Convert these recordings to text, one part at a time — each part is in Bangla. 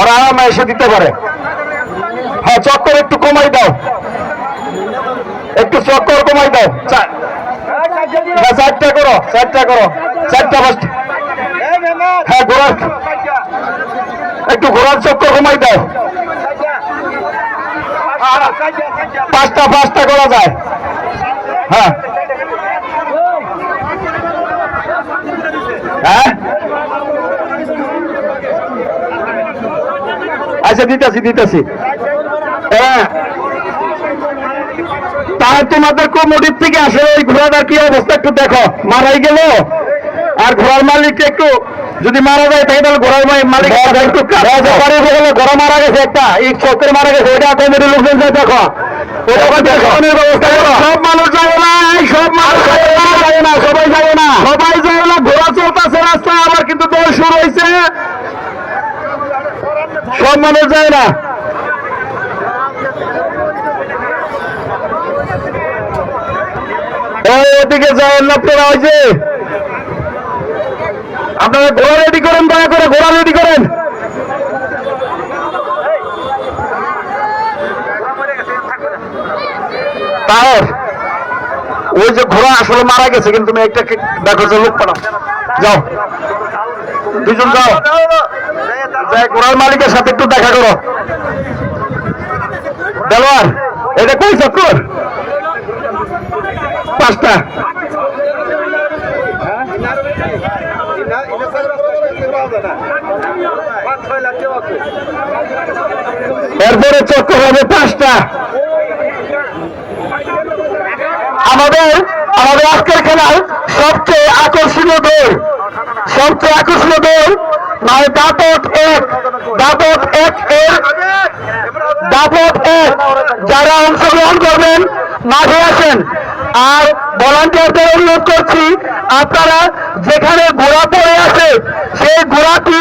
ওরা আরামে এসে দিতে পারে। হ্যাঁ, চক্কর একটু কমাই দাও, একটু চক্কর কমাই দাও। চারটা করো, চারটা করো, চারটা পাঁচটা। হ্যাঁ, ঘোরার একটু ঘোরার চক্কর কমাই দাও। পাঁচটা পাঁচটা করা যায়। হ্যাঁ হ্যাঁ, আচ্ছা দিতেছি দিতেছি। হ্যাঁ, তাই তোমাদের কমিটির থেকে আসে ওই ঘোড়াটার কি অবস্থা একটু দেখো। মারাই গেল, আর ঘোড়ার মালিক একটু যদি মারা যায় তাহলে ঘোড়ার মালিক একটু ঘোড়া মারা গেছে, একটা ইট চক্কর মারা গেছে, ওইটা কমিটির লোকজন দেখো। সব মানুষ যাবে না, সব মানুষ যাবে না, সবাই যাবে না, সবাই যাবে না। ঘোড়া চলতেছে রাস্তায়, আবার কিন্তু দৌড় শুরু হয়েছে, সব মানুষ যায় না। ওদিকে যায় না আপনারা, ওই যে আপনারা ঘোড়া রেডি করেন, দয়া করে ঘোড়া রেডি করেন। তার ওই যে ঘোড়া আসলে মারা গেছে, কিন্তু তুমি একটা দেখো যে লোক পাঠাও, যাও দুজন যাও, যাই ঘোড়ার মালিকের সাথে একটু দেখা করো। দেলোয়ার, এটা কই চক্কর? পাঁচটা। এরপরে চক্কর হবে পাঁচটা। আমাদের আমাদের আজকের খেলার সবচেয়ে আকর্ষণীয় দৌড়, সবচেয়ে আকর্ষণীয় দৌড় মানে দাপট এক। দাপট এক এর দাপট এক, যারা অংশগ্রহণ করবেন মাঠে আসেন। আর ভলান্টিয়ারদের অনুরোধ করছি, আপনারা যেখানে ঘোড়া পড়ে আছে সেই ঘোড়াটি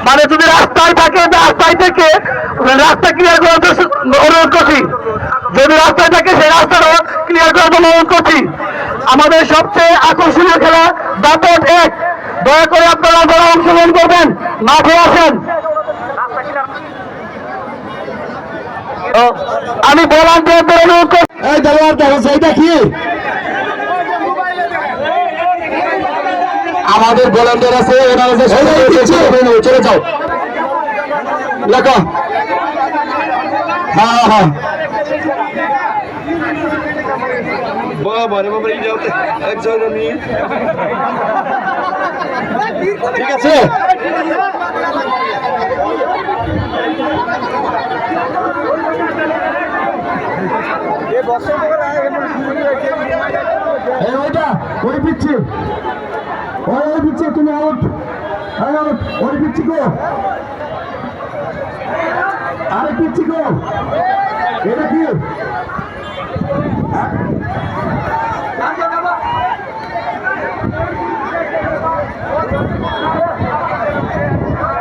মানে যদি রাস্তায় থাকে, রাস্তায় থেকে রাস্তা ক্লিয়ার করার অনুরোধ করছি। যদি রাস্তায় থাকে সেই রাস্তাটা ক্লিয়ার করার জন্য অনুরোধ করছি। আমাদের সবচেয়ে আকর্ষণীয় খেলা দাপট এক, দয়া করে আপনারা যারা অংশগ্রহণ করবেন মাঠে আসেন। আমি ভলান্টিয়ারদের অনুরোধ করছি। এই দেওয়ার দেখো সেইটা কি আমাদের ভলান্টিয়ার আছে, চলে যাও লেখো। হ্যাঁ হ্যাঁ, ঠিক আছে। ওইটা ওই পিচ্ছি, ওই পিচ্ছি, তুমি আউট, ওই পিচ্ছি গো, আরে পিচ্ছি গো, এটা কি?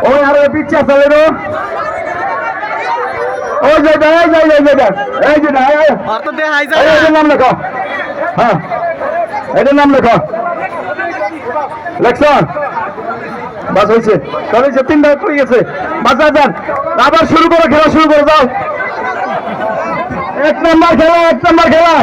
ওই আরে পিচ্ছি আছে রে, ওই যে এই যে নাম লেখো। হ্যাঁ, এটার নাম লেখো, লেখছন? বাস হয়েছে, চলেছে, তিনটা হয়ে গেছে। বাচ্চা যান, আবার শুরু করো, খেলা শুরু করো, যাও। এক নম্বর খেলা, এক নম্বর খেলা।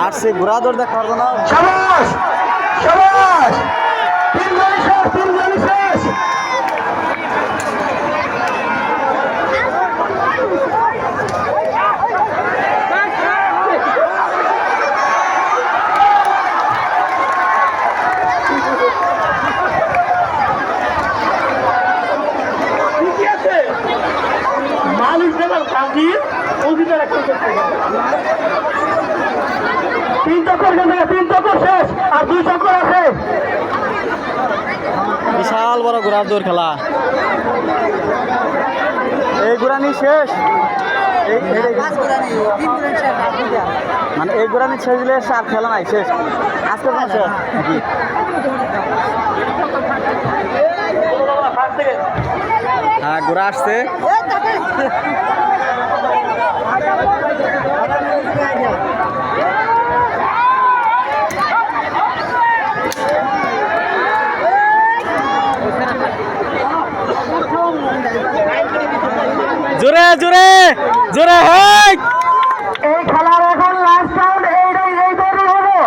আর সে ঘোড়া দৌড় দেখা পারবো না। শাবাশ শাবাশ, তিনজনই শেষ, তিনজনই শেষ। মালিক দেবেন কাজী অধিকার একটা তিন চক্কর, তিন চক্কর শেষ, আর দুই চক্কর আছে। বিশাল বড় ঘোড়ার দৌড় খেলা, এই ঘোড়া নিয়ে শেষ। মানে এই গোড়া নিয়ে ছেড়ে দিলে আর খেলা নাই, শেষ আজকে কোনো শেষ নাকি? হ্যাঁ গোড়া আসছে। জোরে জোরে জোরে হয়। এই খেলার এখন লাস্ট রাউন্ড, এই দৌড় হবো,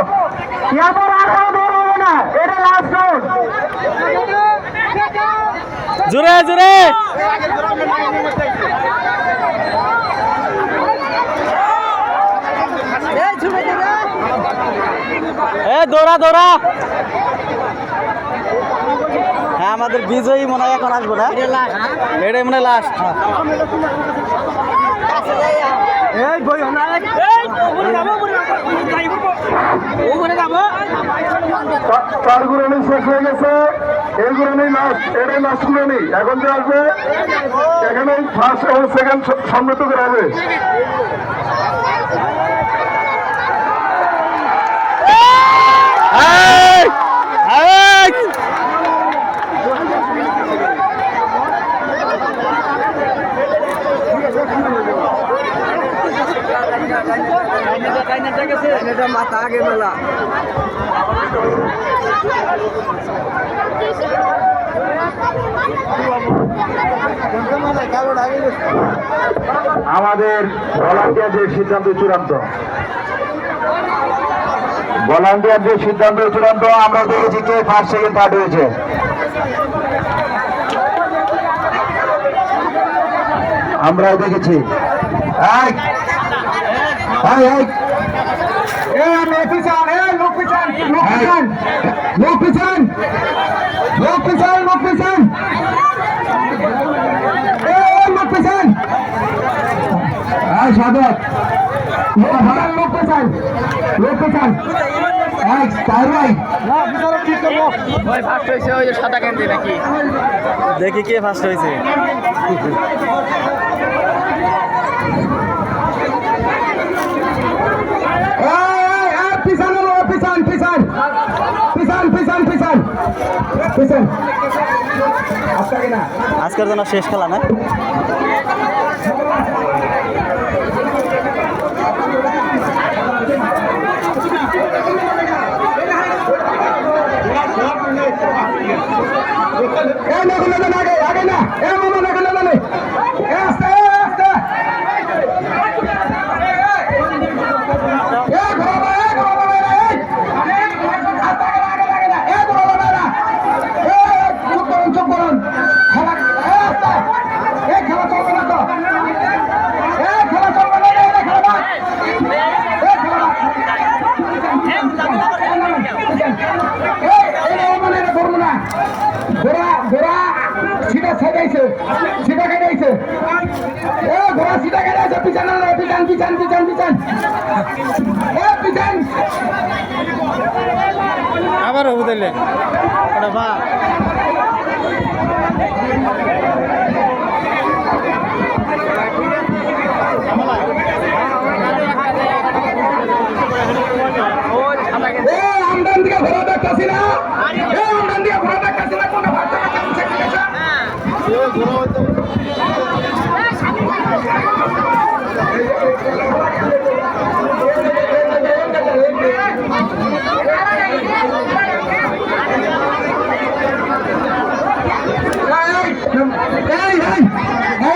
এরপর আর কোনো দৌড় হবে না, এটা লাস্ট রাউন্ড। জোরে জোরে দৌড়া দৌড়া। হ্যাঁ আমাদের বিজয়ী মনে হয় এখন আসবো না, এটাই মনে হয় লাস্ট। চার গুরানি শেষ হয়ে গেছে, এই গুরানি লাস্ট, এটাই লাস্ট গুরানি। এখন যে আসবে এখানে ফার্স্ট এবং সেকেন্ড সম্মিলিত করা হবে। মাথা আগে মেলা আমাদের ভলান্টিয়ারদের সিদ্ধান্ত চূড়ান্ত, ভলান্টিয়ারদের সিদ্ধান্ত চূড়ান্ত। আমরা দেখেছি কে ফার্স্ট সেকেন্ড থার্ড হয়েছে। আমরাও দেখেছি। সাদত লোক পেছান, লোক পেছান। দেখি কে ফার্স্ট হয়েছে। আজকের জন্য শেষ খেলা না? আগে না ঘোড়া সিধা সাজাইছে, সিধা কাটাইছে, ঘোড়া সিধা কাটাইছে। পিছান পিছান পিছান পিছান পিছান পিছান। আবারও বুঝলে বা আমদান দিকে ঘোড়া দেখতেছি না, আমদান দিকে ঘোড়া দেখতেছি না। কোনটা ভাত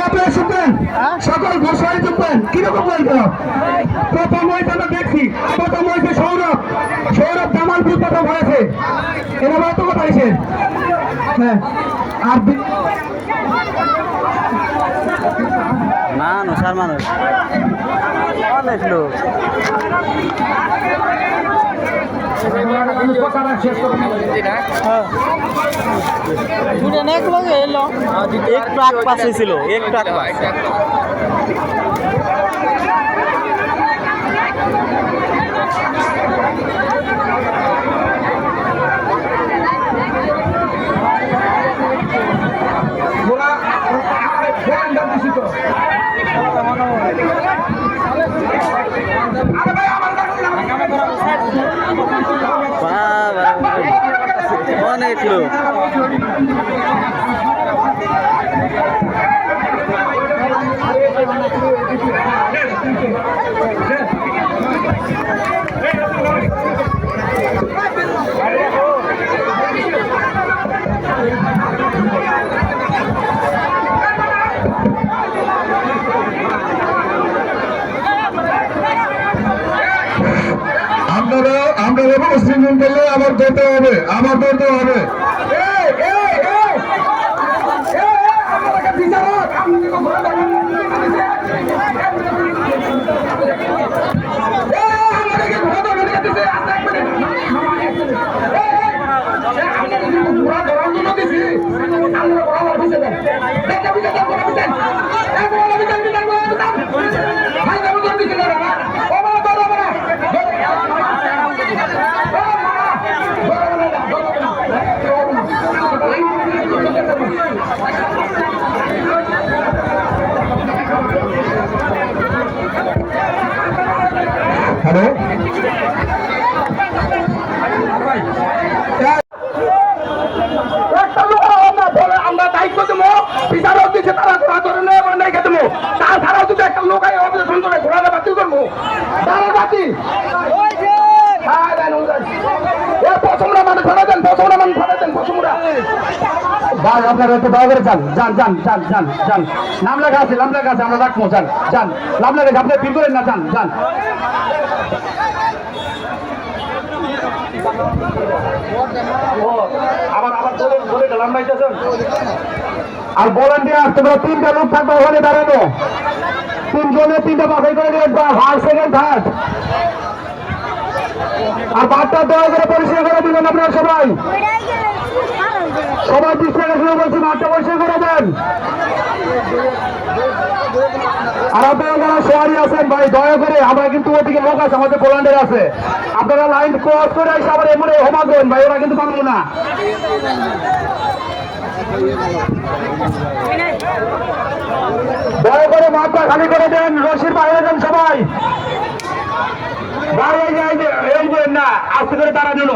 আপনারা শুনবেন, সকল ঘোষণায় চুপবেন। কিরকম বলবো? প্রথম হয়েছে আমরা দেখছি, প্রথম হয়েছে সৌরভ, সৌরভ জামালপুর প্রথম হয়েছে। এরা তো কথা হয়েছে। হ্যাঁ আর না নসার মানুষ অনেক লোক एक ट्रक पास হয়েছিল, एक ट्रक पास। আরে ভাই আমার সামনে একটু আমরা মুসলিম করলে আবার ধরতে হবে, আবার ধরতে হবে। হ্যালো, আমরা দায়িত্ব দেবো, বিচারক দিচ্ছে তারা ঘোরা করে নেই দেবো। তাছাড়াও যদি একটা লোক অপারেশন করে ঘোরাটা বাতিল করবো, তারা বাতিল। আপনারা একটু দয়া করে যান, যান যান যান যান যান। নাম লেখা আছে, নাম লেখা আছে, আমরা রাখবো। যান যান, নাম লেখা আছে, আপনি ফিল করেন না। যান যান। আর ভলান্টিয়ার তোমরা 3টা লোক থাকবে ওখানে দাঁড়ানো, 3 জনে 3টা বাছাই করে দেবেন, ফার্স্ট সেকেন্ড থার্ড। আর বাচ্চা দয়া করে পরিষ্কার করে দিবেন আপনারা সবাই। সবাই 20 টাকা শুরু করছি, মাঠটা পরিষ্কার করে দেন। আর আপনারা যারা শহরে আছেন ভাই, দয়া করে, আমরা কিন্তু ওদিকে লোক আছে, আমাদের ভলান্টিয়ার আছে, আপনারা লাইন ক্রস করে এসে আবার এমনি হোমা দেন ভাই, ওরা কিন্তু পাবো না। দয়া করে মাঠটা খালি করে দেন, রশির বাইরে দেন সবাই। এই যে না, আস্তে করে তারা দিল।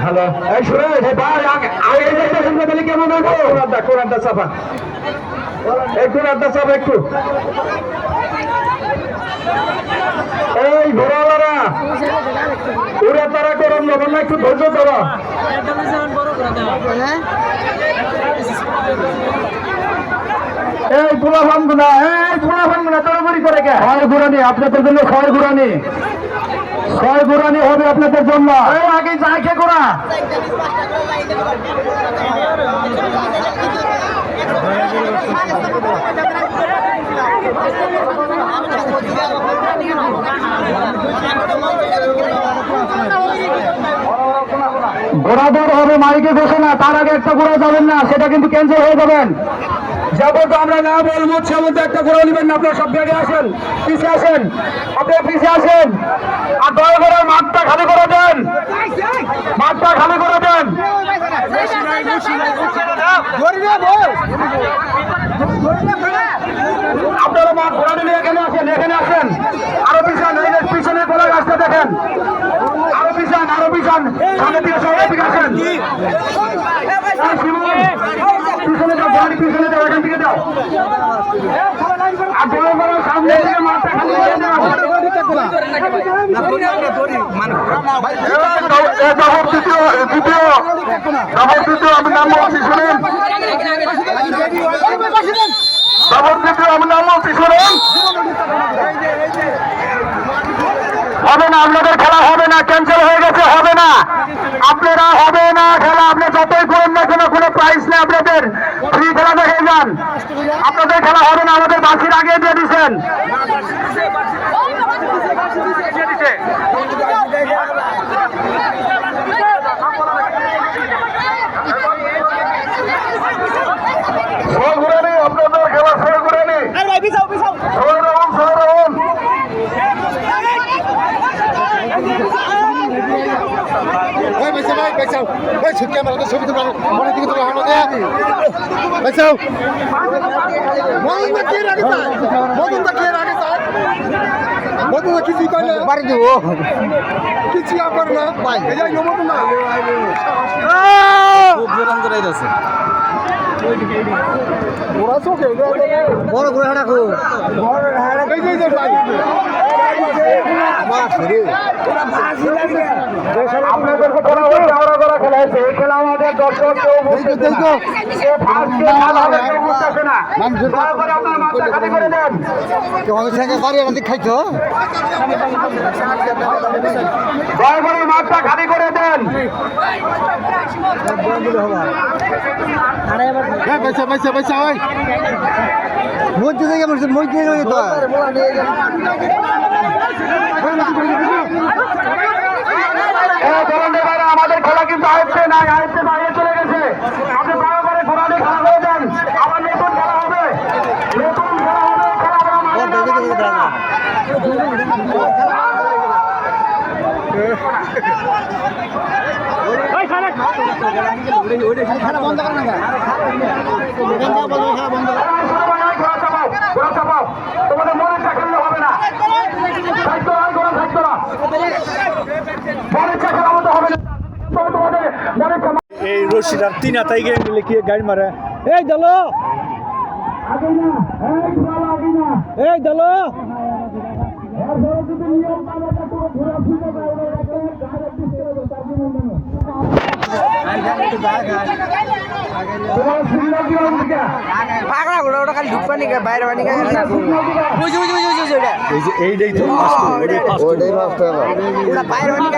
হ্যালো, এই শুনে ভাই, আগে কেমন হইব? কোরআনটা চাপা, একটু রান্না চাপা একটু। এই ঘোরাওয়ালারা ওরা তারা করুন লবণ না, একটু ধৈর্য ধরা। এই পোলা ভাঙ্গুনা, এই পোলা ভাঙ্গুনা তড়বড়ি করে কে? ছয় গুরানি আপনাদের জন্য, ছয় গুরানি, ছয় গুরানি হবে আপনাদের জন্য। আগে যাই খে করা ঘোড়াদৌড় হবে, মাইকে ঘোষণা। তার আগে একটা ঘোড়া যাবেন না, সেটা কিন্তু ক্যান্সেল হয়ে যাবেন। যাবো তো আমরা না বলবো, সে মধ্যে একটা ঘোড়া নেবেন না। আপনারা সব জায়গায় আসেন, পিছিয়ে আসেন, আপনারা পিছিয়ে আসেন। আর দয়া করে মাঠটা খালি করে দেন, মাঠটা খালি করে দেন। আপনারা মাঠ ঘোড়া নিয়ে এখানে আসেন, এখানে আসেন। আরো পিছান, পিছনে গোলা গাছটা দেখেন। আরো পিছান, আরো পিছান, সামনে দিকে সবাই দিকে আসেন। পিছনে যাও, গাড়ি পিছনে যাও, এখান থেকে যাও। আর বড় বড় সামনে থেকে মাঠটা খালি করে দেন। আমি নাম বলছি, শুনেন। আমি নাম বলছি, শুনেন। হবে না, আপনাদের খেলা হবে না, ক্যান্সেল হয়ে গেছে, হবে না। আপনারা হবে না খেলা, আপনি যতই করেন না কেন, কোনো প্রাইস নেই আপনাদের, ফ্রি খেলা দেখে যান। আপনাদের খেলা হবে না, আমাদের বাসির আগে দিয়ে দিচ্ছেন। আপনাদের খেলা সই করে নি, ক্যামেরাতে ছবি তুলবার মনে দিকে তোলা হলো বেচাও মদনটা কে রাখে কিছুই কয় না বাড়ি দেবো কিছু করে না এই যাই নমত না খুব জোরান করে যাচ্ছে ওরা চোখে বড় করে হাঁটা খুব এই যে আপনাদেরকে বলা হয়েছে আমরা যারা খেলা হয়েছে এই খেলা আমাদের দর্শক কেউ বুঝতেছে না। যে ফার্স্ট গেম ভালো হবে কেউ বুঝতেছে না। দয়া করে আপনার মাথা খালি করে দেন। খাইতো দয়া করে মাঠটা খালি করে দেন। পয়সা ভাই মধ্যে থেকে মধ্যে তো আমাদের খেলা কিন্তু আয়ত্তে নাই, আয়ত্তে বাইরে চলে গেছে। আপনি দয়া করে ঘোরা দিয়ে খেলা করে দেন। আবার নতুন খেলা হবে, নতুন খেলা হবে। খেলা আমরা মাঠে না নামবো না। তোমাদের মনে চাকরি হবে না, সাহিত্য রান করা সাহিত্য না, মনে চাকরি আমাদের হবে না। তোমাদের মনে এই রশিদার তিন হাতাই গিয়ে মিলে কি গাড়ি মারে এই দলো আগে না, এই ঘোরা আগে না। এই দলো এরপরে যদি নিয়ম মানে কোনো ঘোরা ফিরে যায় ওরা একটা গাড়ি পিছিয়ে যাবে তার জন্য তোমার সিগন্যাল দিও না। পাগড়া ঘোড়া ওটা খালি ঢুকবা নি বাইরে বানি বুঝি এইটাই তো ওটাই ফার্স্ট ওটা বাইরে বানি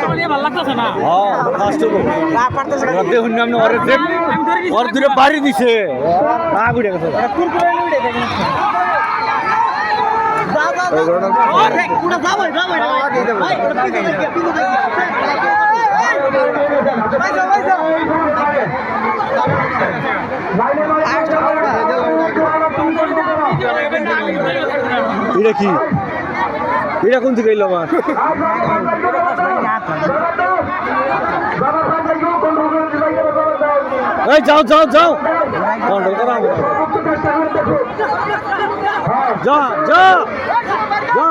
না পারতেছে না দেখুন না ওর দূরে বাড়ি দিছে না গুড়ে গেছে এটা কি এটা কোন থেকে এলো আমার এই যাও যাও যাও কন্ট্রোল করা হবে যা যা যা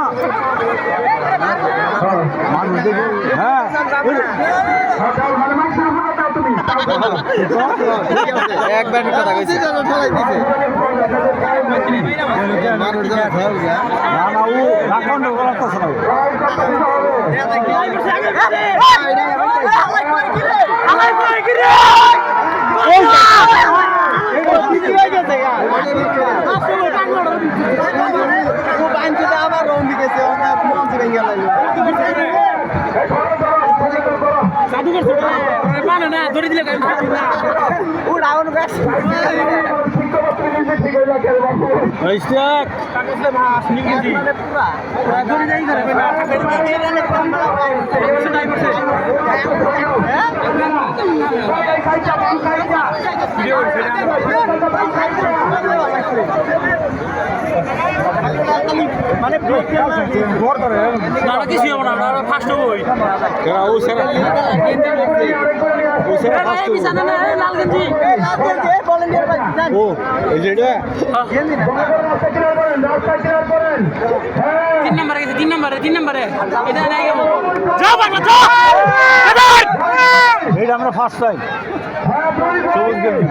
হ্যাঁ একবার কথা কইছি না না ও রাখুন করা তো শোনাও আবার রৌন্ড গেছে মন থেকে গেল মানে কিছু হবে না ফার্স্ট হবই ও এই যেটা 3 নম্বরে এটা নাই এইটা আমরা ফার্স্ট টাইম সবুজ গেম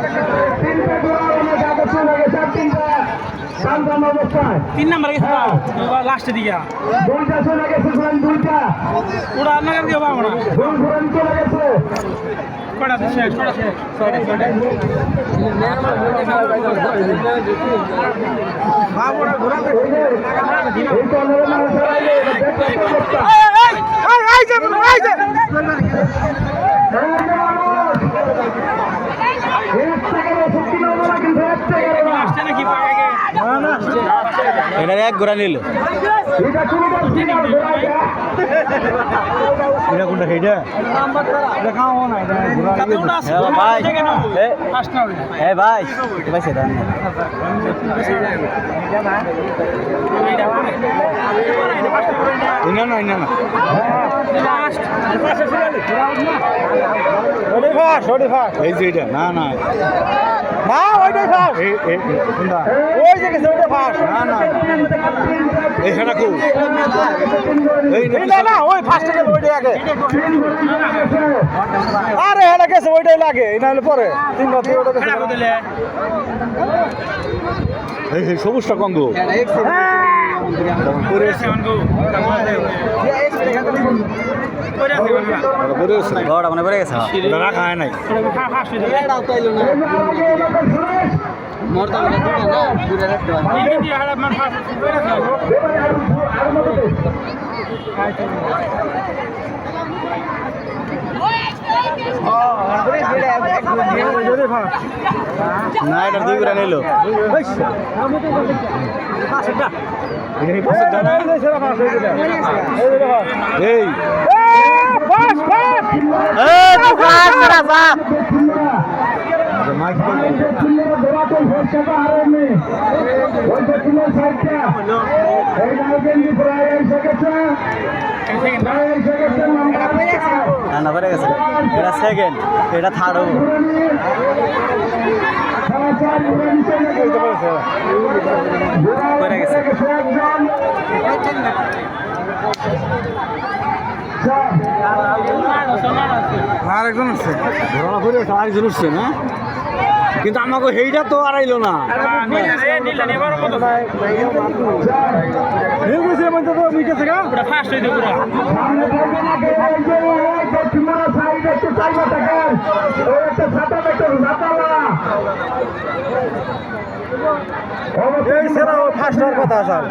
3 নম্বরে গেছে লাস্টের দিকে ওটা আপনার দিয়ে পাবো না কটা শেষ নাকি এটা এক ঘোড়া নিল এটা কোনটা সেইটা এটা খাওয়া না ভাই এ ভাই ভাই সেটা না এই যে এটা না না ওইটাই ফার্স্ট ওই যে গেছে ওইটা ফার্স্ট না না এই হেডা কো না না ওই ফার্স্টে গেছে ওইটাই আগে আরে হেডা গেছে ওইটাই লাগে এই না হলে পরে তিন বার ওটা গেছে এই সবুজটা কঙ্গ বড়টা মানে পড়ে গেছে রাখা হয় নাই না এটা দুই করে নিল এই না পড়ে গেছে এটা সেকেন্ড এটা থার্ড হবো পড়ে গেছে আরেকজন উঠছে ধরনা করে আরেকজন উঠছে না কিন্তু আমাকে সেইটা তো আড়াইলো না ফার্স্ট হইতে পুরা এই সেরা ও ফার্স্ট হওয়ার কথা স্যার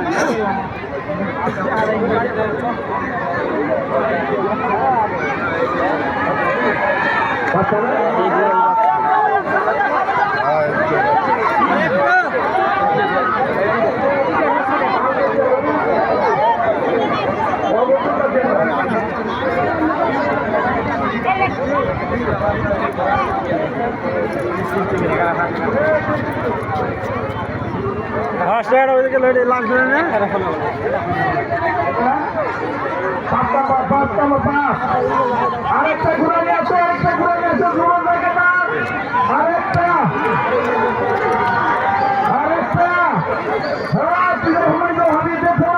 ফার্স্ট রাইড ওইদিকে লড়ে লাস্ট ধরে না আরেকটা ঘুরানি আছে আরেকটা ঘুরানি আছে ঘুরন জায়গাটা আরেকটা আরেকটা হ্যাঁ তুই ঘুমাই যাও আমি দেখো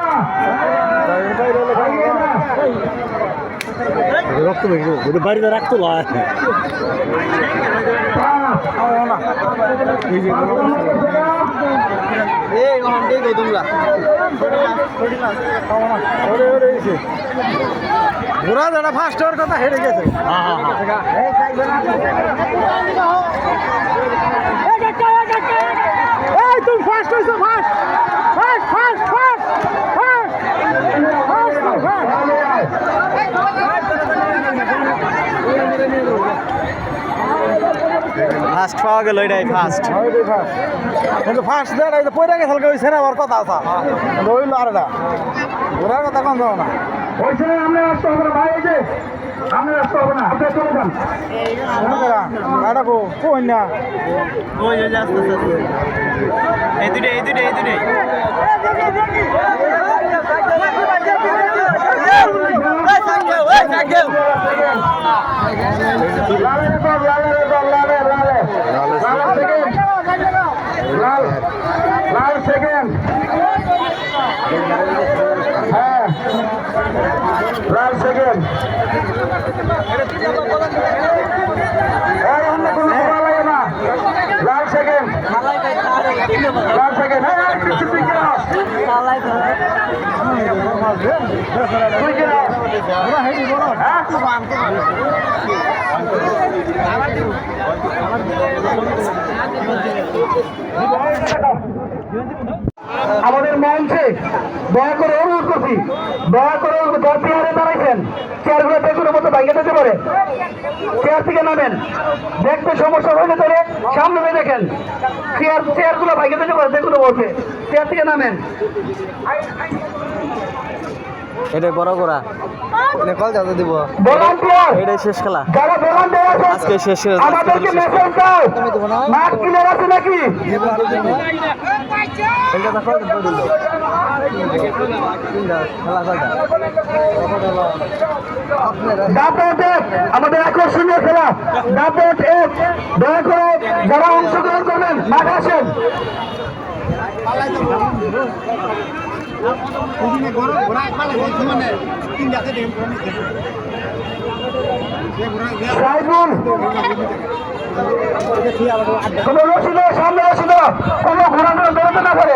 রক্ত বেরিয়ে ওটা বাড়িতে রাখতো লয় এই গহম দেই গো তোমরা ঘোরা যারা ফার্স্ট হওয়ার কথা হেরে গেছে এই তুমি ফার্স্ট হইছো first first first first first পাওয়া গেল এটাই ফার্স্ট কিন্তু ফার্স্ট দেয় পয়রা গেছে ওই সেরা হওয়ার কথা আছে রইল আর এটা ঘোরার কথা কম যাও না ওই সময় আমরা আসতে হবে না ভাই এই যে আমরা আসতে হবে না আপনি চলে যান এটা কই না ওই যে আস্তে আস্তে এই দুটো লাল সেকেন্ড হ্যাঁ লাল সেকেন্ড লাল সেকেন্ড লাল সেকেন্ড আমাদের মঞ্চে দয়া করে অনুরোধ করছি দয়া করে চেয়ারে দাঁড়াইছেন চেয়ারগুলো দেখুন মতো ভাইকে দিতে পারে চেয়ার থেকে নামেন দেখতে সমস্যা হইলে তাহলে সামনে হয়ে দেখেন চেয়ারগুলো ভাইকে দিতে পারে দেখুন বলছে চেয়ার থেকে নামেন এটাই বড় করা কল যাতে দিব ভলান্টিয়ার এটাই শেষ খেলা যারা ভলান্টিয়ার আছেন আজকে শেষ শেষ আমাদেরকে মেসেজ দাও মাঠ ক্লিয়ার আছে নাকি এটা তো কল দিল আমাদের আকর্ষণীয় খেলা দাপট এক। দয়া করে যারা অংশগ্রহণ করবেন মাঠে আসেন। সাইবুল কোনো রসিদ সামনে রসিদ কোনো ঘোরানো বেরোতে না পারে।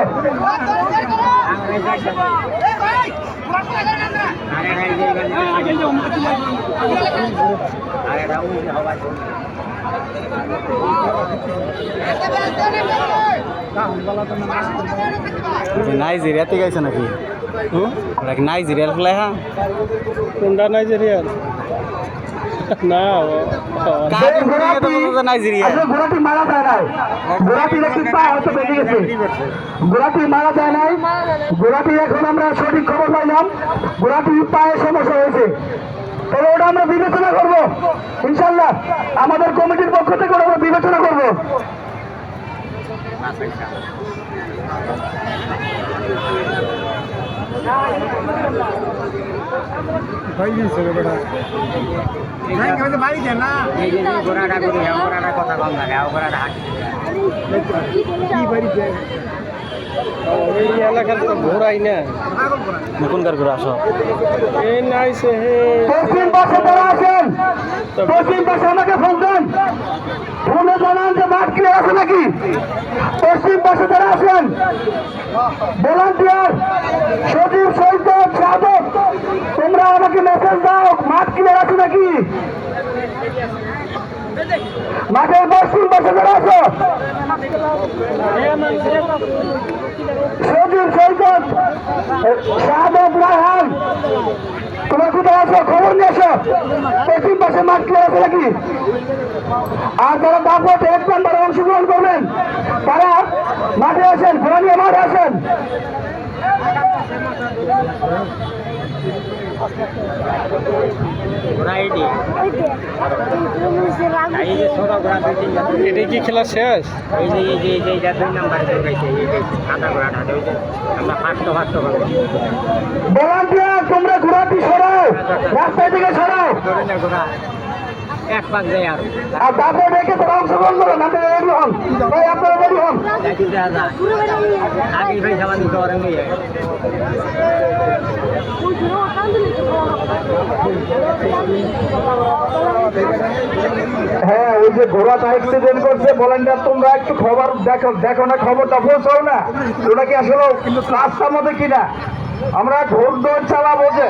নাইজেরিয়া থেকে আইছে নাকি ওরা কি নাইজেরিয়ার খেলায় হ্যাঁ কোনটা নাইজেরিয়ার না নাইজেরিয়া ঘোড়াটি মারা যায় নাই, ঘোড়াটির একটি পা হয়তো বেঁধে গেছে, ঘোড়াটি মারা যায় নাই। ঘোড়াটি এখন আমরা সঠিক খবর পাইলাম ঘোড়াটির পায়ে সমস্যা হয়েছে, তবে ওটা আমরা বিবেচনা করবো ইনশাল্লাহ। আমাদের কমিটির পক্ষ থেকে ওটা আমরা বিবেচনা করবো। এই এলাকার তো ঘোরাই না কোনকার করে আসো এই নাইছে হে পশ্চিম পাশে তারা আসেন, পশ্চিম পাশে আমাকে ফোন দেন, ফোনে জানান যে মাঠ ক্লিয়ার আছে নাকি। পশ্চিম পাশে তারা আসেন, ভলান্টিয়ার সজীব সৈকত সাধক, তোমরা আমাকে মেসেজ দাও মাঠ ক্লিয়ার আছে নাকি। মাঠের পশ্চিম পাশে তারা আসো, সজীব সৈকত সাধক রায়হান, তোমরা কোথায় আছো খবর নিয়ে আসো। পশ্চিম পাশে মাঠ ক্লিয়ার আছে নাকি। আর যারা দাপট এক নাম্বারে অংশগ্রহণ করবেন তারা মাঠে আসেন, ঘোড়া নিয়ে মাঠে আসেন। এটা কি খেলা শেষ ভলান্টিয়ার তোমরা ঘোড়াটি সরাও, রাস্তা থেকে সরাও। আর দাপট রেখে তারা অংশগ্রহণ করো না, রেডি হন ভাই, আপনারা রেডি হন। হ্যাঁ, ওই যে ঘোড়াটা অ্যাক্সিডেন্ট করছে ভলান্টিয়ার, তোমরা একটু খবর দেখো না, খবরটা পৌঁছাও না। ওটা কি আসলে রাস্তার মধ্যে কিনা আমরা ঘোর দৌড় চালাবো, যে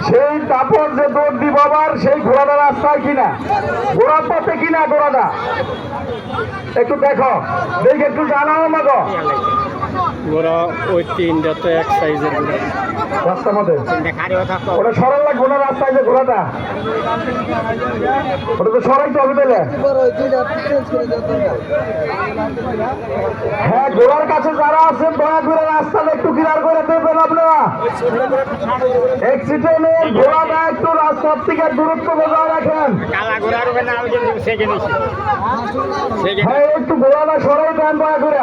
সেই তারপর যে দৌড় দিব আবার সেই ঘোড়াটা রাস্তায় কিনা, ঘোড়ার পথে কিনা ঘোড়াটা একটু দেখো, দেখে একটু জানাও আমাকে। ওরা ওই তিনটা তো এক সাইজের রাস্তার মধ্যে ওটা সরাল লাগবো না, রাস্তায় যে ঘোড়াটা ওটা তো সরাইতে হবে তাহলে। হ্যাঁ, ঘোড়ার কাছে যারা আছেন দয়া করে রাস্তাটা একটু ক্লিয়ার করে দেবেন আপনারা। অ্যাক্সিডেন্টের ঘোড়াটা একটু রাস্তার থেকে দূরত্ব বজায় রাখেন। হ্যাঁ, একটু ঘোড়াটা সরাই দেন দয়া করে।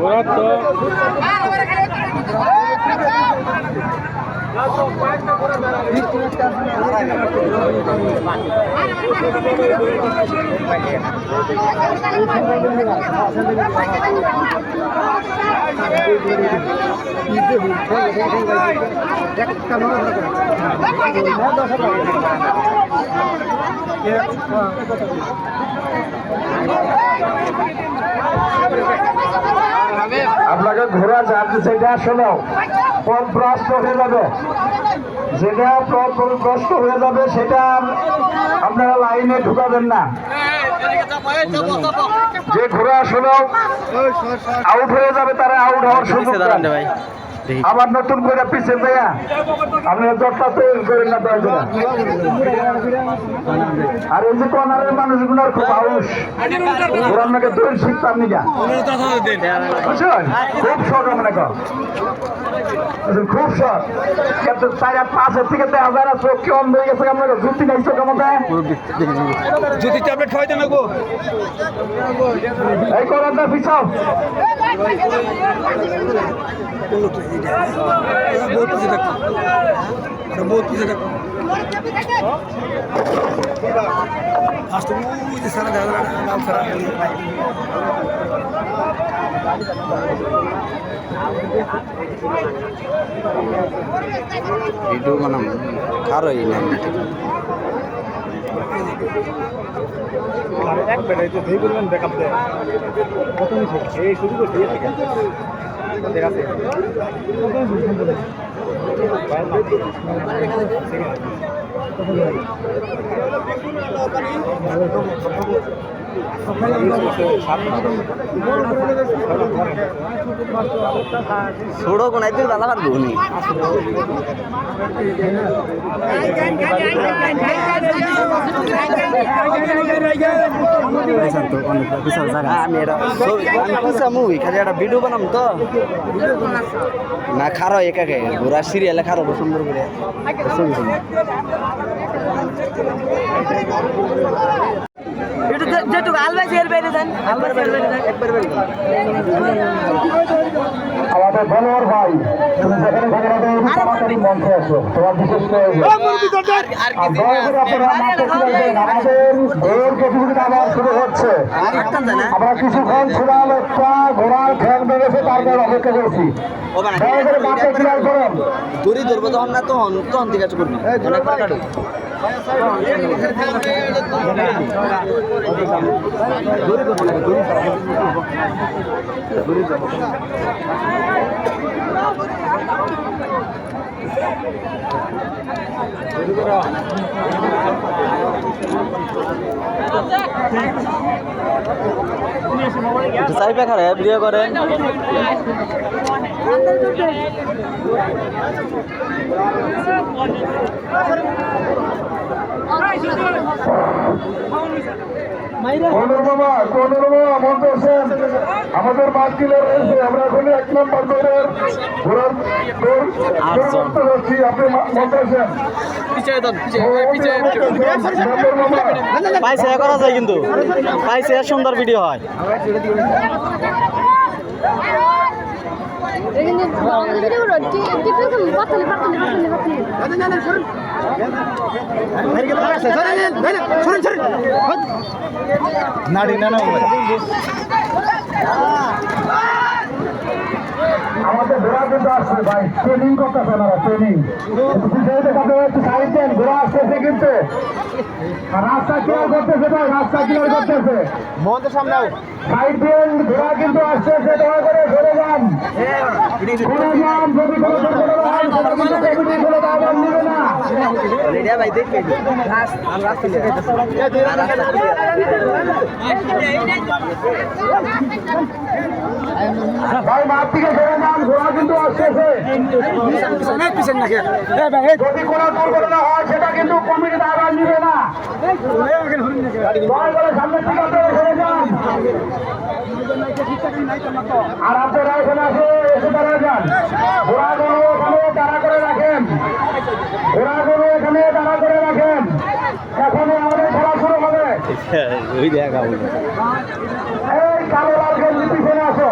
ওরা তো আপনাকে ঘোরা যাচ্ছে সেটা আসলেও পথ ভ্রষ্ট হয়ে যাবে, যেটা পথ ভ্রষ্ট হয়ে যাবে সেটা আপনারা লাইনে ঢুকাবেন না। যে ঘোরা আসলেও আউট হয়ে যাবে তারা আউট হওয়ার সুযোগ পান। আবার নতুন করে পিছিয়ে ভাইয়া আপনি জটটা তৈরি করেন না দয়া করে। আর এই যে কর্নারের মানুষগুলোর খুব আউস ওরা আপনাকে দৌড় শিখতাম নিকা বুঝছেন খুব শখ মনে কর খুব শখ কিন্তু 4-5 থেকে 1000 চোখ কি অন্ধ হয়ে গেছে আপনার জুতি নাই চোখের মধ্যে যদি ট্যাবলেট খাওয়াইতে না গো এই কর্নারটা পিছাও ভিডিও বানাম কারোই না এক বেটাই তো ধেই করবেন ব্যাকআপ দেয় প্রথমে এই শুরু করতে ঠিক আছে দেখা আছে ছোড়ো কোন একদিন দাদা আর ধোনি মুভি খালি একটা ভিডিও বানাম তো না খারো একাকে ঘোরা সিরিয়ালে খারো সুন্দর করে যেটুকু আলবাই এর বাইরে যান আলবার বাইরে যান একবার বাইরে আমাদের বলোয়ার ভাই তুমি যেখানে থাকেন আমাদের মঞ্চে আসো তোমার বিশেষ আমাদের প্রতিযোগিতা আবার শুরু হচ্ছে আমরা কিছুক্ষণ ছিলাম একটা ঘোড়ার ফ্যান বেড়েছে তারপর অপেক্ষা করছি দড়ি ধরবো তখন না তখন তখন ঠিক আছে করবি চাই পেখারে ভিডিও করেন আমাদের মার্কিলে রয়েছে আমরা এখন 1 নম্বর দৌড়ের ঘোড়ার আপনি মন্ত্র পাইছে করা যায় কিন্তু পাইছে সুন্দর ভিডিও হয় নাড়ি না আমাদের ঘোড়া কিন্তু আসছে ভাই ট্রেনিং করতেছে না ট্রেনিং একটু সাইড দেন ঘোড়া আসতেছে কিন্তু রাস্তা ক্লিয়ার করতেছে ভাই রাস্তা ক্লিয়ার করতেছে মন্দির সামনে সাইড দেন ঘোড়া কিন্তু আসতেছে দয়া করে সরে যান সরে যান যদি কোনো দুর্ঘটনা হয় সেটা কিন্তু কমিটি কোনো দায়ভার নেবে না ভাই দেখবে ভাই মাঠ থেকে সরে যান ঘোড়া কিন্তু আসতেছে যদি কোনো দুর্ঘটনা হয় সেটা কিন্তু কমিটি দায়ভার নেবে না দয়া করে সামনের থেকে আপনারা সরে যান আর আপনারা এখানে এসে দাঁড়িয়ে যান ঘোড়াগুলো এখানে দাঁড়া করে রাখেন ঘোড়াগুলো এখানে দাঁড়া করে রাখেন এখনই আমাদের খেলা শুরু হবে এই কালো লাল গেঞ্জি পিছনে আসো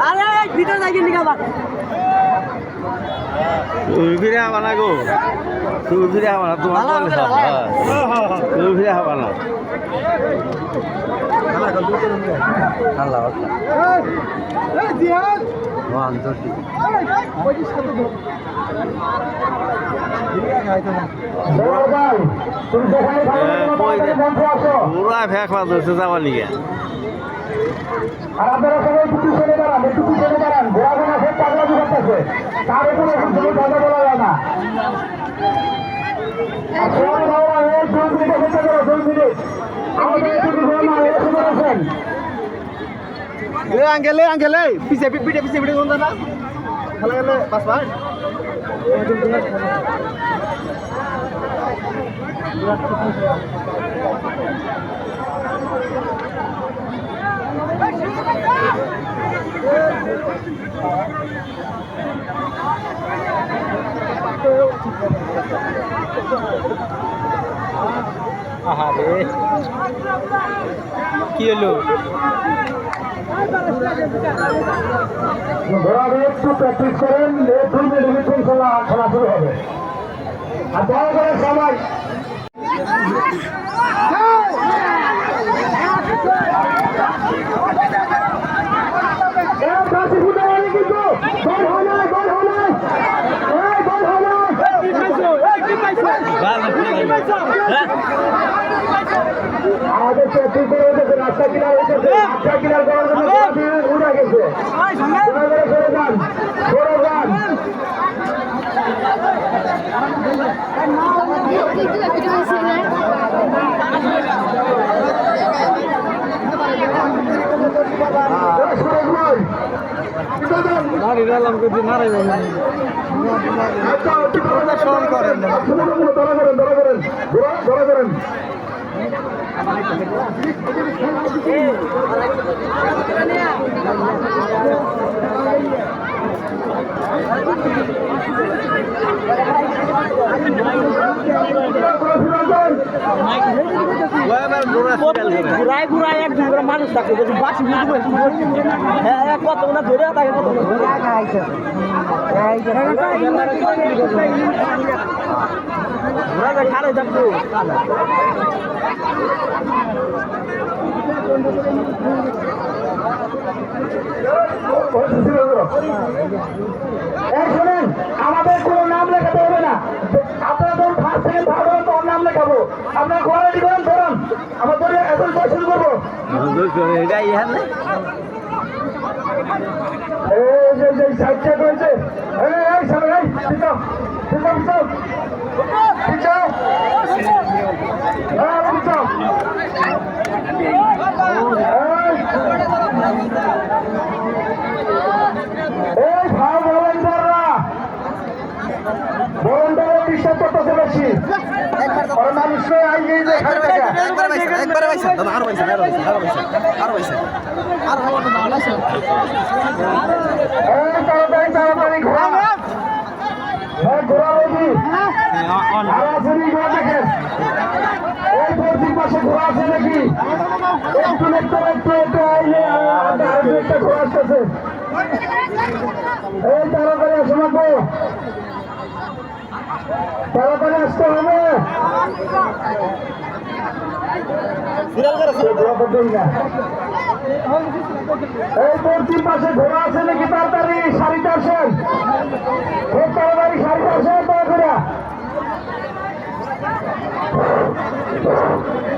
আরে ভিতরে যাই কিন্তু খাবার ফিরে হবা না গো তুমি ফিরে হবা না তোমার তুমি ফিরে হবা না পুরা ফেঁকলা ধরছে যাবার লিগে আর আপনারা সবাই একটু পিছনে দাঁড়ান, একটু পিছনে দাঁড়ান। ঘোরাঘোরা সব পাগলামি করতেছে, তার উপরে এখন কোনো কথা বলা যায় না। আর সবাই ভাইরা, এই 2 মিনিট অপেক্ষা করো, 2 মিনিট। আমাদের একটু ঘোরা না, এসে বলেছেন। আঙ্কেলে পিছে পিঠে কোন না খেলা গেলে বাস ভাই আহারে কি হলো ঘোরাবে একটু প্র্যাকটিস করেন, 2 মিনিট খেলা শুরু হবে। আর দয়া করে সবাই আমাদের প্র্যাকটিস করে উঠেছে, রাস্তা কিনার উঠেছে, রাস্তা কিনার করার জন্য উঠে গেছে। সরে যান, সরে যান। ঘুরায় ঘুরায় এক দুই মানুষ থাকে যদি বাসি হ্যাঁ কত না ধরে থাকে কত খারে যাবো শোনেন, আমাদের কোনো নাম লেখাতে হবে না। আপনারা যখন ফার্স্ট সেকেন্ড থার্ড হবেন তখন নাম লেখাবো। আপনারা কোয়ালিটি করেন, ধরুন আমার ধরে এখন শুরু করবো। এই যে সাইড চেক হয়েছে, এই সামনে এই পিছাও পিছাও পিছাও পিছাও, হ্যাঁ পিছাও। এই ভাই ভলেন্টাররা, ভলেন্টাররা ডিস্টার্ব করতেছে বেশি। আর মানুষকে আইয়ে দেখার দেখা তাড়াতাড়ি তাড়াতাড়ি ঘোরা, ঘোরা বলছি। আর আসেনি ঘোরা দেখেন, এই পশ্চিম পাশে ঘোরা আছে নাকি? একটু একটু একটু আইলে একটা ঘোরা আসতেছে। এই তাড়াতাড়ি আসে নাকবো, তাড়াতাড়ি আসতে হবে। এই পশ্চিম পাশে ঘোরা আছে নাকি? তাড়াতাড়ি সারিতে আসেন, খুব তাড়াতাড়ি সারিতে আসেন দয়া করে।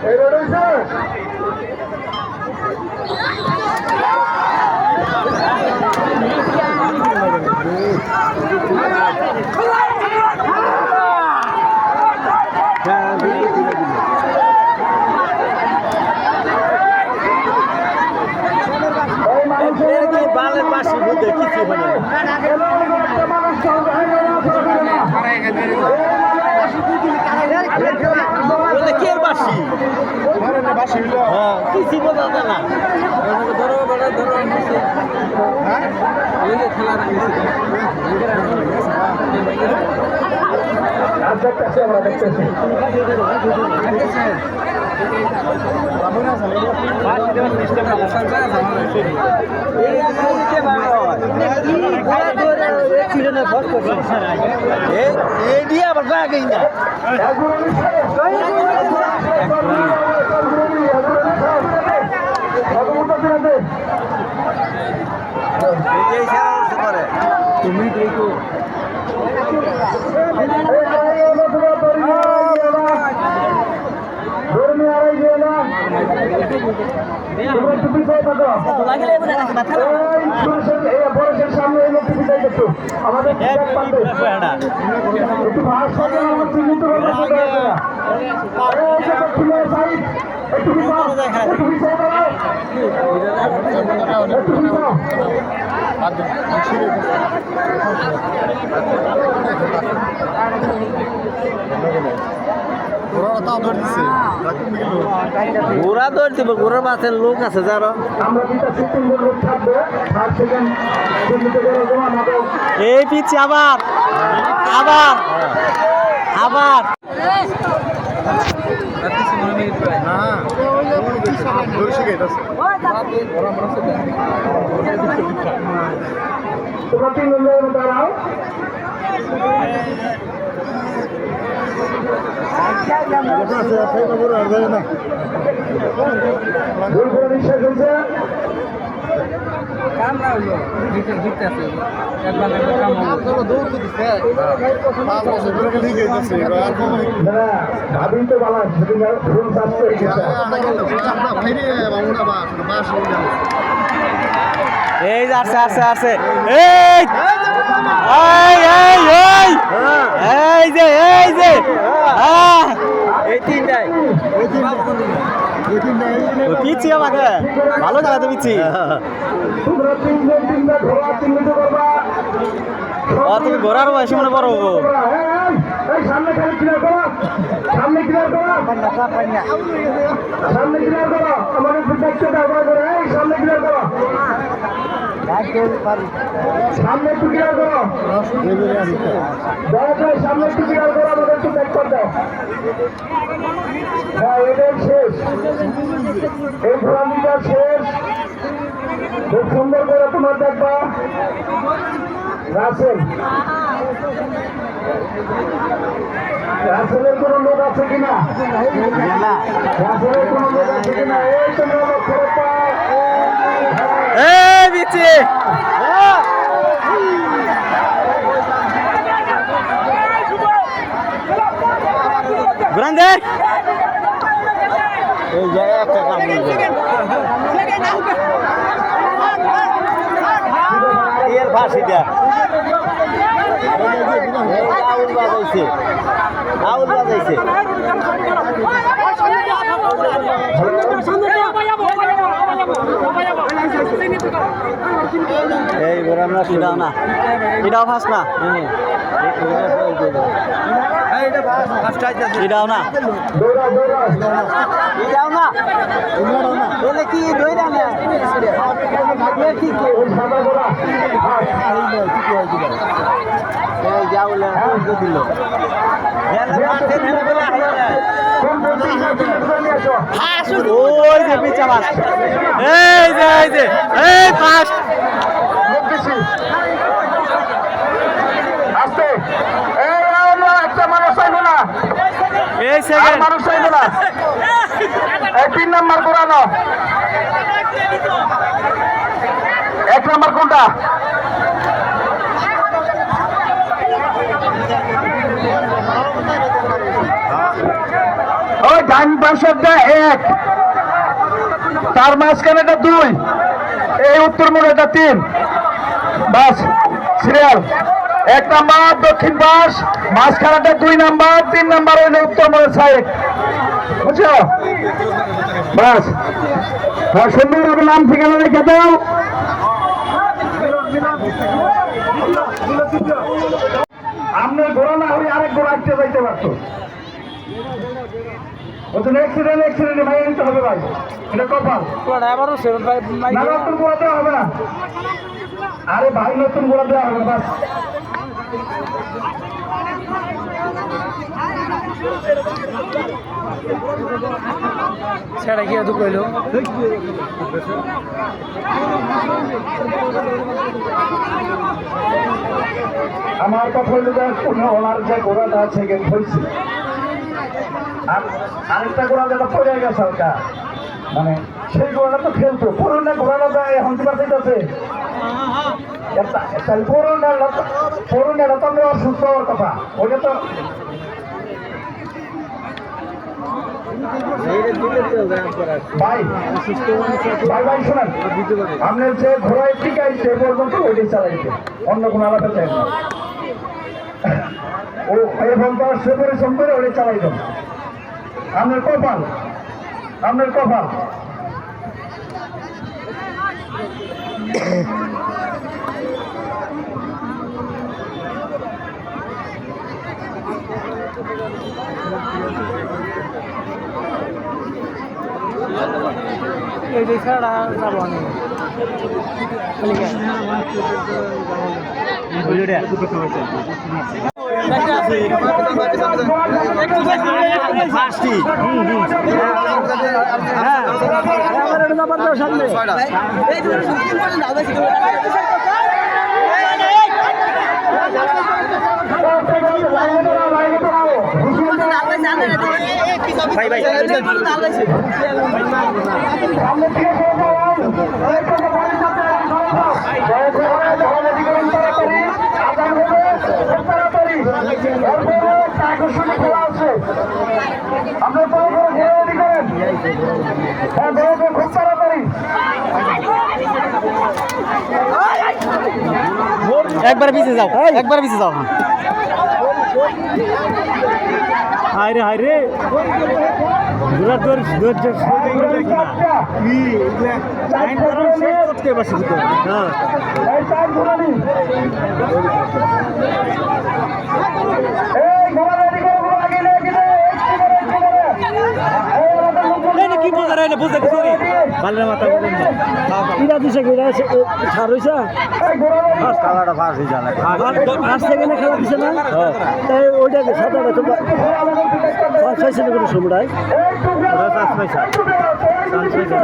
এই রোড হয়েছে বালের পাশে বুঝতে কিছু হয় না কে বাসি বাসি কিছু বোঝা যায় না ধরো ধরো হ্যাঁ খেলা আমরা দেখতেছি আবার বাগাই না তুমি ধর্মী আড়াই তোমরা একটু পিছিয়ে থাকো। এই বড়দের সামনে এই লোকটি পিছিয়ে দেখো আমাদের একটু ভাষ করে আমার চিহ্নিত করতে হবে না। একটু পিছাও, একটু পিছিয়ে দাঁড়াও, একটু পিছাও। ঘোড়া ধরছে ঘোড়ার মাছের লোক আছে যারা আমরা যেটা সিস্টেমের লোক থাকবে 5 সেকেন্ড চিহ্নিত করে দেবো আমাদের এই পিচ্ছে আবার আবার আবার তোমরা 3 নম্বরের মতো দাঁড়াও। ভুল করে নিঃশ্বাস হয়েছে। ভাবি তো বালা সেদিন ভুল চাষ করে গেছে। এই যে আসছে আসছে আসছে এই এই এই এই এই যে এই তিনটাই পিছিয়ে আমাকে ভালো জায়গাতে পিছি তোমরা 3 ঘোড়া চিহ্নিত করবা। তুমি ঘোরার বয়সে মনে বড় হবো এই সামনে খালি ক্লিয়ার করো, সামনে ক্লিয়ার করো, সামনে ক্লিয়ার করো। আমাকে দেখতে দাও করে এই সামনে ক্লিয়ার করো, সামনে একটু ক্লিয়ার করো, দয়া করে সামনে একটু ক্লিয়ার করো, আমাদের একটু ব্যাক করে দাও। হ্যাঁ এটাই শেষ, এই ঘোরানিটা শেষ। খুব সুন্দর করে তোমার দেখবা রাসেল, রাসেলের কোনো লোক আছে কিনা, রাসেলের কোনো লোক আছে কিনা, এই তোমরা লক্ষ্য রাখবা। এই পিছি ঘুরান দেখ এই জায়গায় একটা কাম এর ফাঁসিটা আউল বাজাইছে আউল বাজাইছে এই ঘোরাম না এটাও না এটাও ফাঁস না এটাও না দৌড়াও দৌড়াও, এটাও না এলে কি দইরা না ওই সাদা ঘোড়া এই যাওলে দিল কোন বলছি নিয়ে আসো। ওই যে পিছা মাছ এই যে এই ফার্স্ট লোক বেশি আস্তে, এই আমরা একটা মানুষ চাইবো না, এই আর সেকেন্ড মানুষ চাইবো না। এই 3 নাম্বার ঘোরানো, 1 নাম্বার কোনটা? ওই ডান পাশেরটা 1, তার মাঝখানেটা 2, এই উত্তর মোড়েটা 3। বাস সিরিয়াল 1 নাম্বার দক্ষিণ পাশ, মাঝখানেটা 2 নাম্বার, 3 নাম্বার হইলে উত্তর মোড়ের সাইড, বুঝছো? বাস সুন্দরভাবে নাম ঠিকানা রেখে দাও। আপনার ঘোড়া না হলে আরেক ঘোড়া আসতে যাইতে পারতো। অ্যাক্সিডেন্ট ভাই নিতে হবে ভাই, এটা কপাল। না নতুন ঘোড়া দেওয়া হবে না, আরে ভাই নতুন ঘোড়া দেওয়া হবে বাস। সেটা কি এত কইলো আমার কথা হইল যে ওনার যে ঘোড়াটা সেকেন্ড হয়েছে, আর আরেকটা ঘোড়া যেটা পড়ে গেছে হালকা, মানে সেই ঘোড়াটা তো খেলতো, পুরোনো ঘোড়াটা তো এখন কি পারতেছে তাহলে পুরোনোটা তো আমি অসুস্থ হওয়ার কথা, ওইটা তো ভাই ভাই ভাই শোনেন, আপনার যে ঘোড়ায় টিকাই সে পর্যন্ত ওইটাই চালাইছে, অন্য কোনো আলাদা চাই না। ও এরকম তো সে পরিশ্রম করে ওইটাই চালাই দেন। আপনার কপাল, আপনার কপাল। এই ছাড়া যাবো আমি একবার পিছিয়ে যাও, একবার পিছিয়ে যাও। হায়রে হায়রে ঘোরা তোর করতে পারছি কি বোঝা রে বুঝতে পারি ভালো মাথা কিরা দিছে কিরা ছাড় হইছে কালাটা ফাস হই জানা ফাস সেকেন্ডে খেলা দিছে না তাই ওইটা সাদাটা তো ফাস হইছে না সময় ওরা পাঁচ পয়সা চান্স হইছে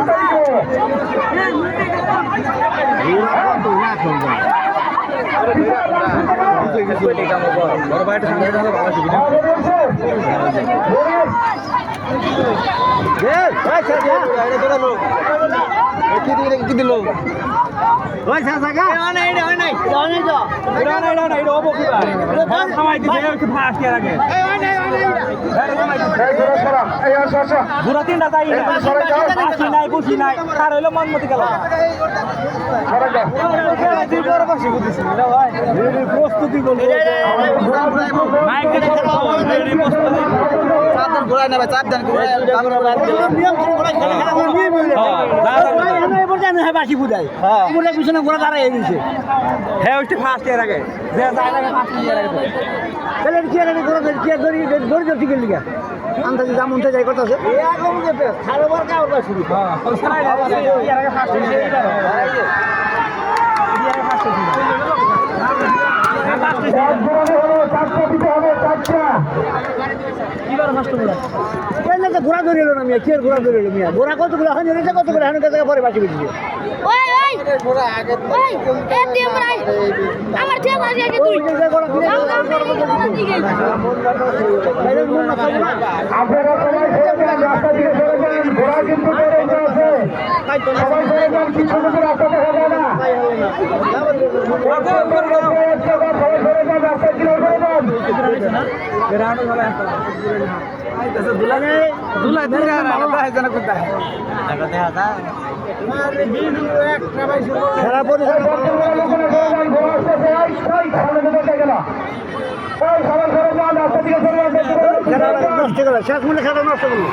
বড় ভাইটা সামনে ভালো সুবিধা কি দিল প্রস্তুতি ঘোড়ায় না চাপ দেন বাসি বুঝাই পিছনে ঘোড়া দাঁড়াই দিয়েছে হ্যাঁ ওই ফার্স্ট ইয়ার আগে টিকের লিখা আন্দাজে যেমন যাই কথা আছে ঘোড়া ধরে এলো না মিয়া কি ঘোড়া ধরে এলো মিয়া ঘোড়া কতগুলো হয় কতগুলো হানো কাছে পরে বাকি বেরিয়ে নষ্ট করে শেষ মূল্যে খেলা নষ্ট করলো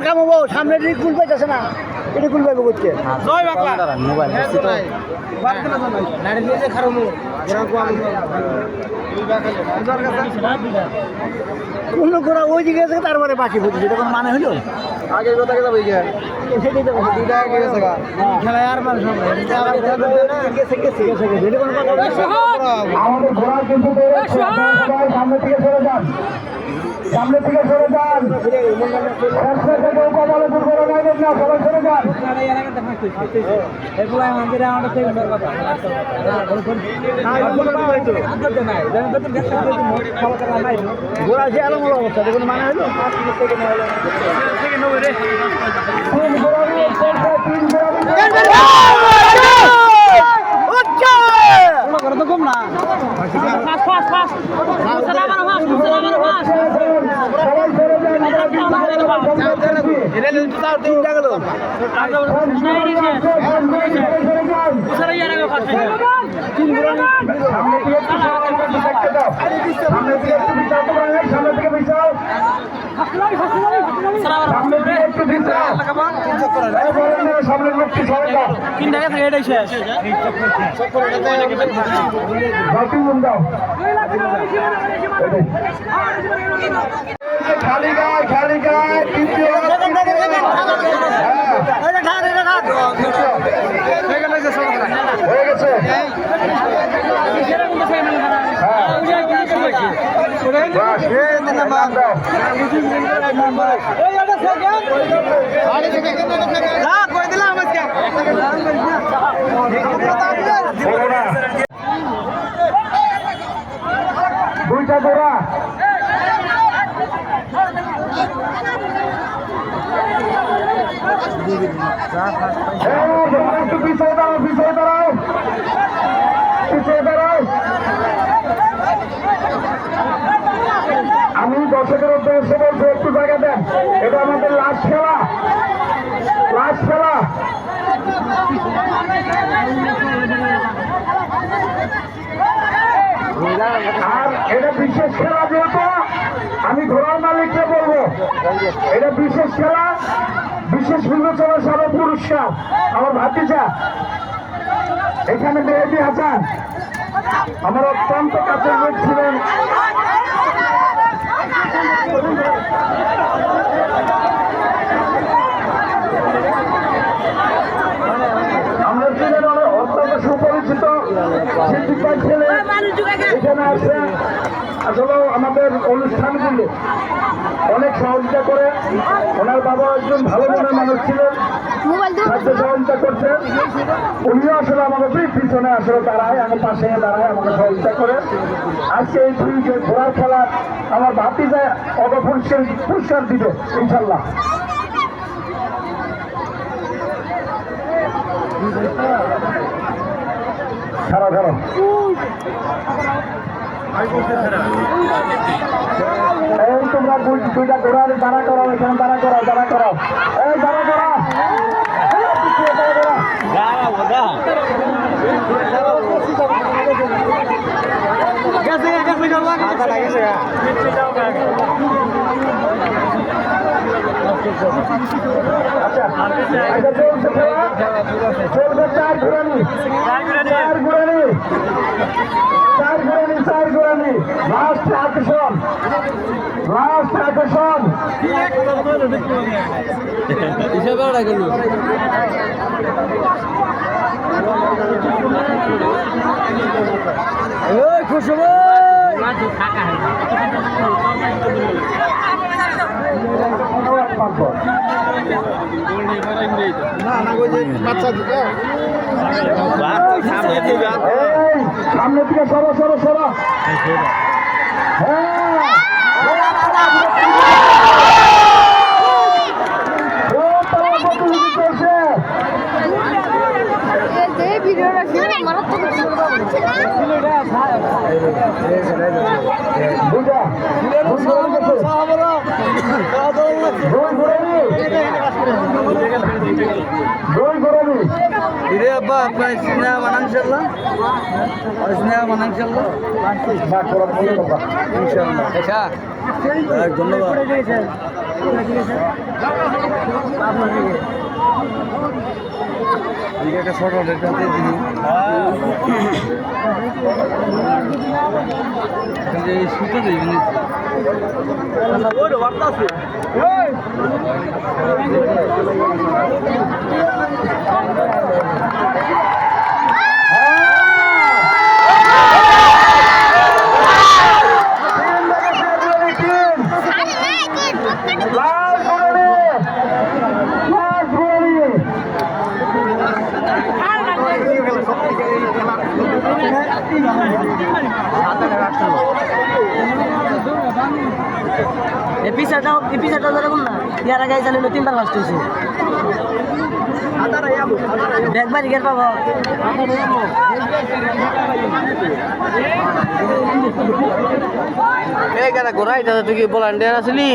কাম হবো সামনে কুল পাইতেছে না এটা কুল পাইবো করছে অন্য করা ওই দিকে আছে তারপরে বাকি বুঝছে এটা কোনো মানে হইলো আগের কথা যাবে খেলায় আর মানুষ সামনে থেকে সরে যান সামনে থেকে সরে যান যান। ঘোরা যে আলম অবস্থা দেখুন মানে হলো তিন গোড়ামি, তিন গোড়ামি। তো কম না সবাই ছেড়ে দেন, তিনটা গেল সামনে থেকে একটু দেখতে দাও। সামনে থেকে একটু বিচার তো করা যায়, সামনে থেকে বিচার। সামনে থেকে একটু বিচার। এই বলেন না, সামনের লোকটি সরে যাও। বাকি মন দাও। খালি গায়, খালি গায়। তৃতীয়। হয়ে গেছে। দুইটা গোড়া একটু পিছিয়ে দাঁড়াও, পিছিয়ে দাঁড়াও, পিছিয়ে দাঁড়াও। আমি দর্শকের উদ্দেশ্যে বলছি একটু জায়গা দেন। এটা আমাদের লাস্ট খেলা, লাস্ট খেলা। আর এটা বিশেষ খেলা, যেহেতু আমি ঘোড়ার মালিককে বলবো এটা বিশেষ খেলা, বিশেষ বিবেচনা সহ পুরস্কার আমার ভাতিজা এখানে মেহেদি হাসান আমার অত্যন্ত কাছের লোক ছিলেন। আমরা ছিলেন অত্যন্ত সুপরিচিত সিদ্দিক ছেলে এখানে আসে। আসলে আমাদের অনুষ্ঠানগুলো অনেক সহযোগিতা করে। ওনার বাবা একজন ভালো মনের মানুষ ছিলেন, সাহায্য সহযোগিতা করছেন। উনিও আসলে আমাকে পিছনে আসলে দাঁড়ায়, আমার পাশে দাঁড়ায়, আমাকে সহযোগিতা করে। আজকে এই দুই যে ঘোড়ার খেলা আমার ভাতিজা অত পুরস্কার দিবে ইনশাল্লাহ। খারাপ খারাপ এই তোমরা দুইটা ঘোড়ার দাঁড়া করাও, এখানে দাঁড়া করাও, দাঁড়া করাও, এই দাঁড়া করাও। আচ্ছা চলছে খেলা, চলবে চার ঘোরানি, চার ঘোরানি, চার ঘোরানি, চার ঘোরানি। লাস্ট আকর্ষণ, লাস্ট আকর্ষণ। খুশি সামনে থেকে সরো সরো সরো। আব্বা আপনার স্নেহা বানান ইনশাল্লাহ, স্নেহা বানান ইনশাল্লাহ, ধন্যবাদ। একটা ছোট সুতো দিই পিছাটা ধরে বল না ইয়ার আগে চালিয়ে 3বার ফার্স্ট হয়েছে একবার গের পাবো ঘোরা এটা তুই কি ভলান্টিয়ার আসলি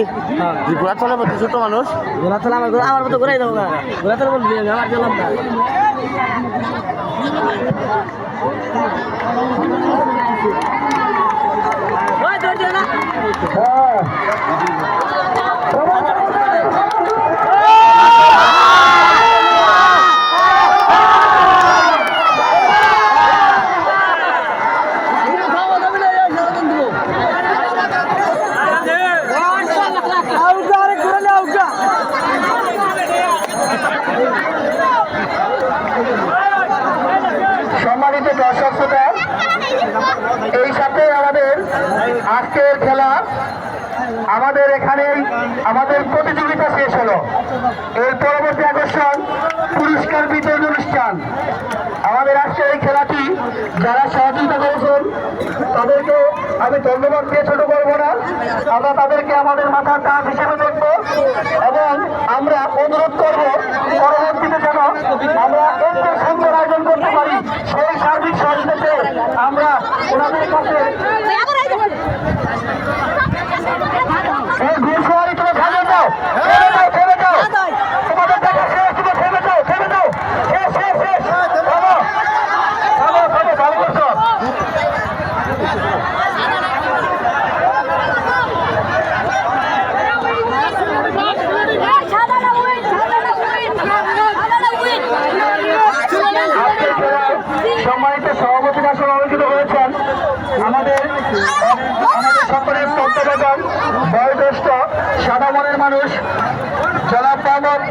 ঘোরা চলে মধ্যে ছোট মানুষ ঘোরা চলে আমার মতো ঘোরাই দেবো ঘোরা চলে বলবি আমার গেলাম না ওই দৌড় দিও না সম্মানিত দর্শক শ্রোতা, এই সাথে আমাদের আজকের খেলা আমাদের এখানেই আমাদের প্রতিযোগিতা শেষ হলো। এর পরবর্তী আকর্ষণ পুরস্কার বিতরণ অনুষ্ঠান। আমাদের আজকের এই খেলাটি যারা সহযোগিতা করেছেন তাদেরকে আমি ধন্যবাদ দিয়ে ছোট করবো না, আমরা তাদেরকে আমাদের মাথার কাজ হিসেবে দেখবো এবং আমরা অনুরোধ করবো পরবর্তীতে যেন আমরা একটু সুন্দর আয়োজন করতে পারি সেই সার্বিক সহযোগিতাতে আমরা ওনাদের কাছে এই ঘুষওয়ারি তুমি খেলে যাও, খেলে যাও, তোমাদের টাকা শেষ, তুমি খেলে যাও, শেষ, ভালো করছো। সম্মানিত সভাপতি আসলে আলোচিত হয়েছেন আমাদের সকলের তত্ত্বাবধান বয়োজ্যেষ্ঠ সাদা মনের মানুষ জনাব মোহাম্মদ